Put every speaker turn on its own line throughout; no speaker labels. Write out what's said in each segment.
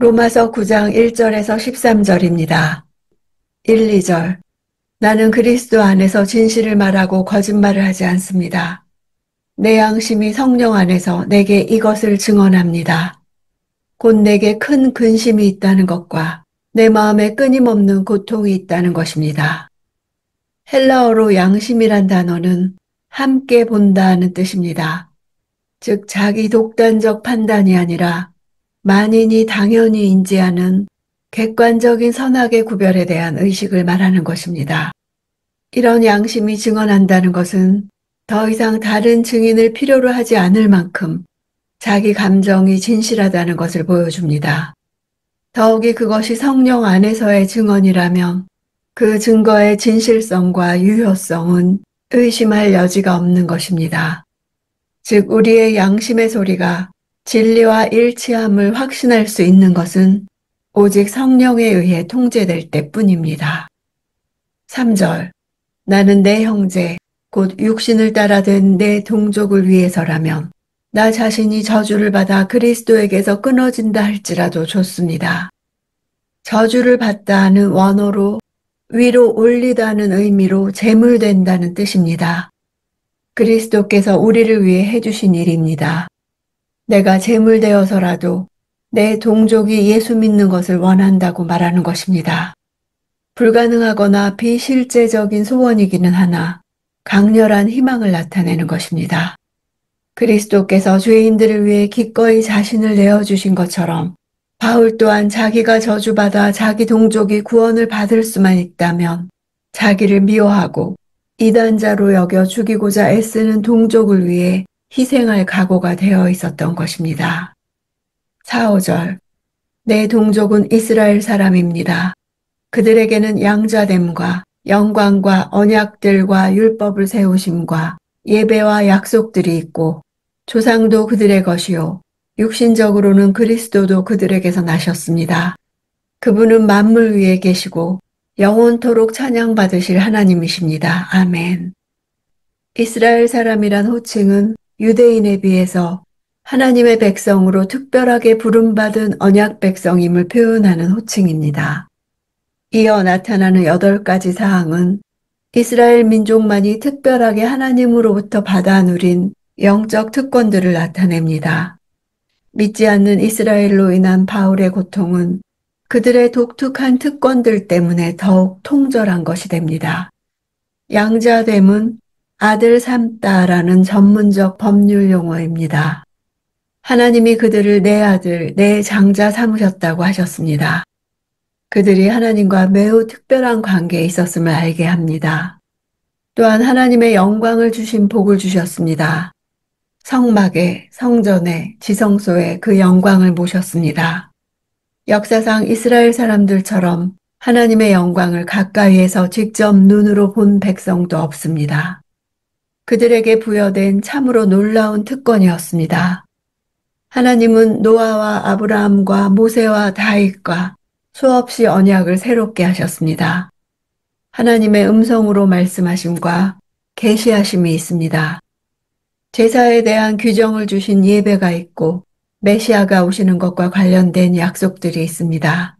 로마서 9장 1절에서 13절입니다. 1, 2절. 나는 그리스도 안에서 진실을 말하고 거짓말을 하지 않습니다. 내 양심이 성령 안에서 내게 이것을 증언합니다. 곧 내게 큰 근심이 있다는 것과 내 마음에 끊임없는 고통이 있다는 것입니다. 헬라어로 양심이란 단어는 함께 본다는 뜻입니다. 즉 자기 독단적 판단이 아니라 만인이 당연히 인지하는 객관적인 선악의 구별에 대한 의식을 말하는 것입니다. 이런 양심이 증언한다는 것은 더 이상 다른 증인을 필요로 하지 않을 만큼 자기 감정이 진실하다는 것을 보여줍니다. 더욱이 그것이 성령 안에서의 증언이라면 그 증거의 진실성과 유효성은 의심할 여지가 없는 것입니다. 즉 우리의 양심의 소리가 진리와 일치함을 확신할 수 있는 것은 오직 성령에 의해 통제될 때뿐입니다. 3절. 나는 내 형제 곧 육신을 따라 된 내 동족을 위해서라면 나 자신이 저주를 받아 그리스도에게서 끊어진다 할지라도 좋습니다. 저주를 받다는 원어로 위로 올리다는 의미로 제물된다는 뜻입니다. 그리스도께서 우리를 위해 해주신 일입니다. 내가 제물되어서라도 내 동족이 예수 믿는 것을 원한다고 말하는 것입니다. 불가능하거나 비실제적인 소원이기는 하나 강렬한 희망을 나타내는 것입니다. 그리스도께서 죄인들을 위해 기꺼이 자신을 내어주신 것처럼 바울 또한 자기가 저주받아 자기 동족이 구원을 받을 수만 있다면 자기를 미워하고 이단자로 여겨 죽이고자 애쓰는 동족을 위해 희생할 각오가 되어 있었던 것입니다. 4, 5절. 내 동족은 이스라엘 사람입니다. 그들에게는 양자됨과 영광과 언약들과 율법을 세우심과 예배와 약속들이 있고 조상도 그들의 것이요 육신적으로는 그리스도도 그들에게서 나셨습니다. 그분은 만물 위에 계시고 영원토록 찬양받으실 하나님이십니다. 아멘. 이스라엘 사람이란 호칭은 유대인에 비해서 하나님의 백성으로 특별하게 부름받은 언약 백성임을 표현하는 호칭입니다. 이어 나타나는 8가지 사항은 이스라엘 민족만이 특별하게 하나님으로부터 받아 누린 영적 특권들을 나타냅니다. 믿지 않는 이스라엘로 인한 바울의 고통은 그들의 독특한 특권들 때문에 더욱 통절한 것이 됩니다. 양자됨은 아들 삼다라는 전문적 법률 용어입니다. 하나님이 그들을 내 아들, 내 장자 삼으셨다고 하셨습니다. 그들이 하나님과 매우 특별한 관계에 있었음을 알게 합니다. 또한 하나님의 영광을 주신 복을 주셨습니다. 성막에, 성전에, 지성소에 그 영광을 모셨습니다. 역사상 이스라엘 사람들처럼 하나님의 영광을 가까이에서 직접 눈으로 본 백성도 없습니다. 그들에게 부여된 참으로 놀라운 특권이었습니다. 하나님은 노아와 아브라함과 모세와 다윗과 수없이 언약을 새롭게 하셨습니다. 하나님의 음성으로 말씀하심과 계시하심이 있습니다. 제사에 대한 규정을 주신 예배가 있고 메시아가 오시는 것과 관련된 약속들이 있습니다.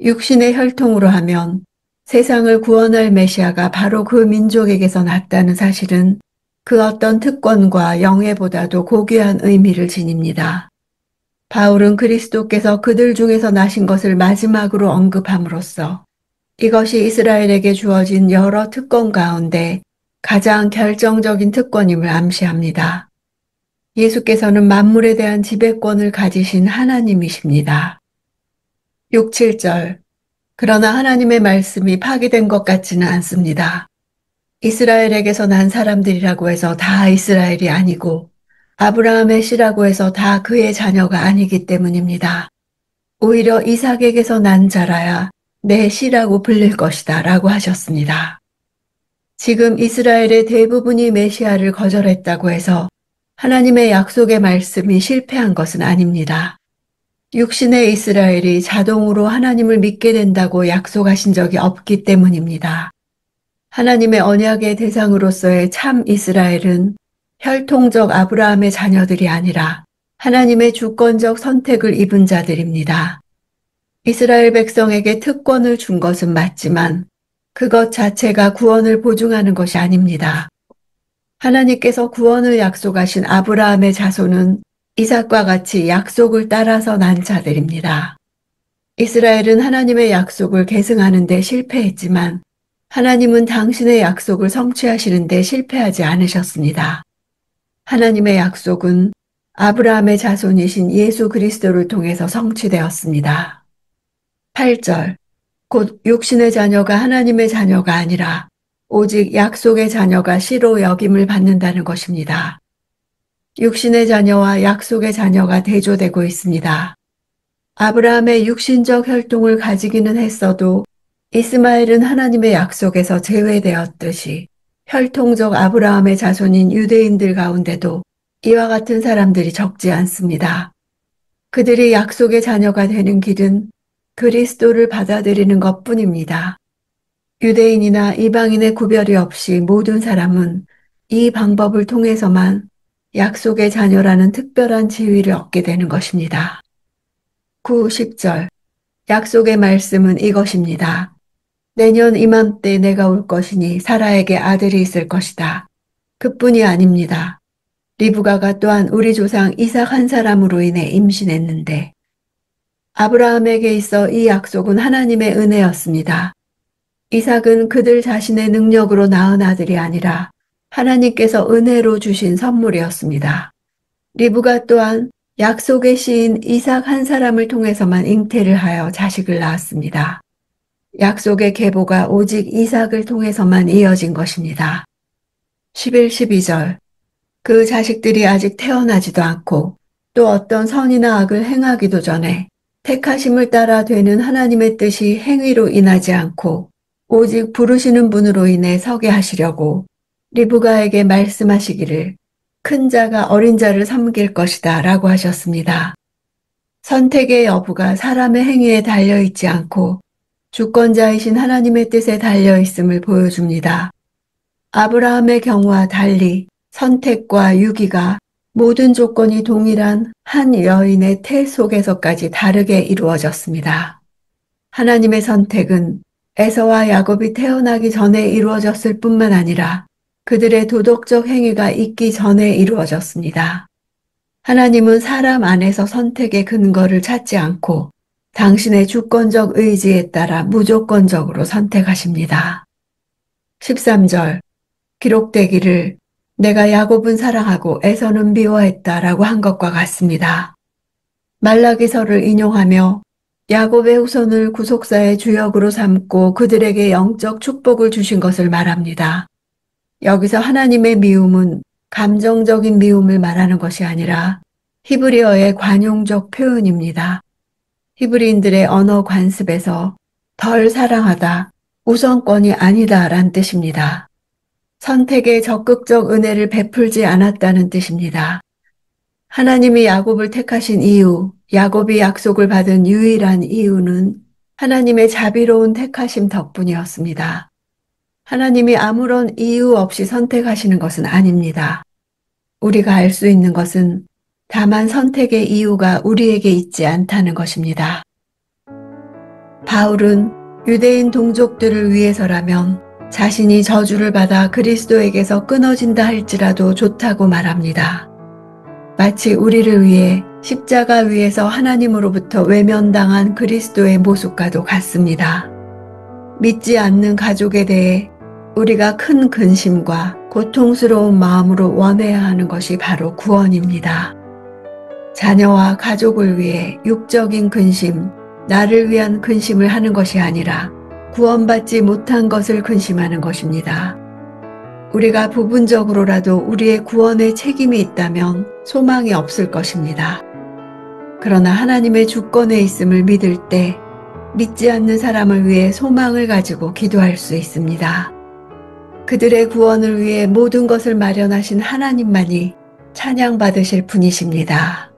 육신의 혈통으로 하면 세상을 구원할 메시아가 바로 그 민족에게서 났다는 사실은 그 어떤 특권과 영예보다도 고귀한 의미를 지닙니다. 바울은 그리스도께서 그들 중에서 나신 것을 마지막으로 언급함으로써 이것이 이스라엘에게 주어진 여러 특권 가운데 가장 결정적인 특권임을 암시합니다. 예수께서는 만물에 대한 지배권을 가지신 하나님이십니다. 6, 7절. 그러나 하나님의 말씀이 파기된 것 같지는 않습니다. 이스라엘에게서 난 사람들이라고 해서 다 이스라엘이 아니고 아브라함의 씨라고 해서 다 그의 자녀가 아니기 때문입니다. 오히려 이삭에게서 난 자라야 내 씨라고 불릴 것이다 라고 하셨습니다. 지금 이스라엘의 대부분이 메시아를 거절했다고 해서 하나님의 약속의 말씀이 실패한 것은 아닙니다. 육신의 이스라엘이 자동으로 하나님을 믿게 된다고 약속하신 적이 없기 때문입니다. 하나님의 언약의 대상으로서의 참 이스라엘은 혈통적 아브라함의 자녀들이 아니라 하나님의 주권적 선택을 입은 자들입니다. 이스라엘 백성에게 특권을 준 것은 맞지만 그것 자체가 구원을 보증하는 것이 아닙니다. 하나님께서 구원을 약속하신 아브라함의 자손은 이삭과 같이 약속을 따라서 난 자들입니다. 이스라엘은 하나님의 약속을 계승하는 데 실패했지만 하나님은 당신의 약속을 성취하시는 데 실패하지 않으셨습니다. 하나님의 약속은 아브라함의 자손이신 예수 그리스도를 통해서 성취되었습니다. 8절. 곧 육신의 자녀가 하나님의 자녀가 아니라 오직 약속의 자녀가 씨로 여김을 받는다는 것입니다. 육신의 자녀와 약속의 자녀가 대조되고 있습니다. 아브라함의 육신적 혈통을 가지기는 했어도 이스마엘은 하나님의 약속에서 제외되었듯이 혈통적 아브라함의 자손인 유대인들 가운데도 이와 같은 사람들이 적지 않습니다. 그들이 약속의 자녀가 되는 길은 그리스도를 받아들이는 것뿐입니다. 유대인이나 이방인의 구별이 없이 모든 사람은 이 방법을 통해서만 약속의 자녀라는 특별한 지위를 얻게 되는 것입니다. 9, 10절. 약속의 말씀은 이것입니다. 내년 이맘때 내가 올 것이니 사라에게 아들이 있을 것이다. 그뿐이 아닙니다. 리브가가 또한 우리 조상 이삭 한 사람으로 인해 임신했는데 아브라함에게 있어 이 약속은 하나님의 은혜였습니다. 이삭은 그들 자신의 능력으로 낳은 아들이 아니라 하나님께서 은혜로 주신 선물이었습니다. 리브가 또한 약속의 시인 이삭 한 사람을 통해서만 잉태를 하여 자식을 낳았습니다. 약속의 계보가 오직 이삭을 통해서만 이어진 것입니다. 11, 12절. 그 자식들이 아직 태어나지도 않고 또 어떤 선이나 악을 행하기도 전에 택하심을 따라 되는 하나님의 뜻이 행위로 인하지 않고 오직 부르시는 분으로 인해 서게 하시려고 리브가에게 말씀하시기를 큰 자가 어린 자를 섬길 것이다 라고 하셨습니다. 선택의 여부가 사람의 행위에 달려있지 않고 주권자이신 하나님의 뜻에 달려있음을 보여줍니다. 아브라함의 경우와 달리 선택과 유기가 모든 조건이 동일한 한 여인의 태 속에서까지 다르게 이루어졌습니다. 하나님의 선택은 에서와 야곱이 태어나기 전에 이루어졌을 뿐만 아니라 그들의 도덕적 행위가 있기 전에 이루어졌습니다. 하나님은 사람 안에서 선택의 근거를 찾지 않고 당신의 주권적 의지에 따라 무조건적으로 선택하십니다. 13절. 기록되기를 내가 야곱은 사랑하고 에서는 미워했다라고 한 것과 같습니다. 말라기서를 인용하며 야곱의 후손을 구속사의 주역으로 삼고 그들에게 영적 축복을 주신 것을 말합니다. 여기서 하나님의 미움은 감정적인 미움을 말하는 것이 아니라 히브리어의 관용적 표현입니다. 히브리인들의 언어 관습에서 덜 사랑하다, 우선권이 아니다 란 뜻입니다. 선택에 적극적 은혜를 베풀지 않았다는 뜻입니다. 하나님이 야곱을 택하신 이유, 야곱이 약속을 받은 유일한 이유는 하나님의 자비로운 택하심 덕분이었습니다. 하나님이 아무런 이유 없이 선택하시는 것은 아닙니다. 우리가 알 수 있는 것은 다만 선택의 이유가 우리에게 있지 않다는 것입니다. 바울은 유대인 동족들을 위해서라면 자신이 저주를 받아 그리스도에게서 끊어진다 할지라도 좋다고 말합니다. 마치 우리를 위해 십자가 위에서 하나님으로부터 외면당한 그리스도의 모습과도 같습니다. 믿지 않는 가족에 대해 우리가 큰 근심과 고통스러운 마음으로 원해야 하는 것이 바로 구원입니다. 자녀와 가족을 위해 육적인 근심, 나를 위한 근심을 하는 것이 아니라 구원받지 못한 것을 근심하는 것입니다. 우리가 부분적으로라도 우리의 구원에 책임이 있다면 소망이 없을 것입니다. 그러나 하나님의 주권에 있음을 믿을 때 믿지 않는 사람을 위해 소망을 가지고 기도할 수 있습니다. 그들의 구원을 위해 모든 것을 마련하신 하나님만이 찬양받으실 분이십니다.